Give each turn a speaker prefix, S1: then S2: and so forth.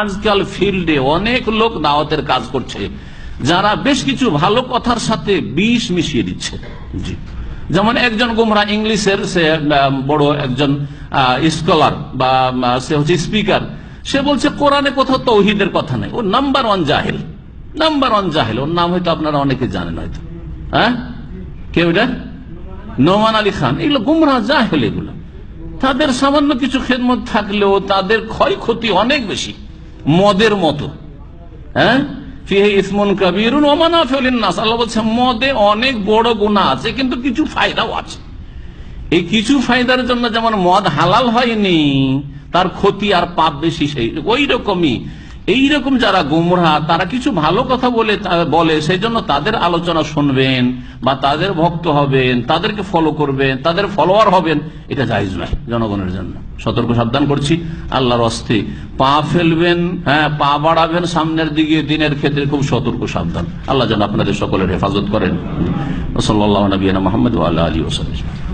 S1: আজকাল ফিল্ডে অনেক লোক দাওয়াতের কাজ করছে, যারা বেশ কিছু ভালো কথার সাথে বিষ মিশিয়ে দিচ্ছে। জি, যেমন একজন গুমরা ইংলিশের সে বড় একজন স্কলার বা সে হচ্ছে স্পিকার, সে বলছে কোরআনে কোথাও তৌহিদের কথা নেই। ও নাম্বার ওয়ান জাহেল, নাম্বার ওয়ান জাহেল। ওর নাম হয়তো আপনারা অনেকে জানেন হয়তো। হ্যাঁ, কেউ এটা নোমান আলী খান। এগুলো গুমরা জাহেল। এগুলো তাদের সামান্য কিছু খেদমত থাকলেও তাদের ক্ষয়ক্ষতি অনেক বেশি, মদের মতো। হ্যাঁ, আল্লাহ বলছে মদে অনেক বড় গুনাহ আছে, কিন্তু কিছু ফায়দাও আছে। এই কিছু ফায়দার জন্য যেমন মদ হালাল হয়নি, তার ক্ষতি আর পাপ বেশি, সেই ওই রকমই এইরকম যারা গুমরাহ তারা কিছু ভালো কথা বলে সেই জন্য তাদের আলোচনা শুনবেন বা তাদের ভক্ত হবেন, তাদেরকে ফলো করবেন, তাদের ফলোয়ার হবেন, এটা জায়েজ নয় জনগণের জন্য। সতর্ক সাবধান করছি আল্লাহর হস্তে। পা ফেলবেন, হ্যাঁ, পা বাড়াবেন সামনের দিকে, দিনের ক্ষেত্রে খুব সতর্ক সাবধান। আল্লাহ যেন আপনাদের সকলের হেফাজত করেন। সাল্লাল্লাহু আলা নবিয়িনা মুহাম্মদ ওয়া আলা আলিহি ওয়া সাহবিহি।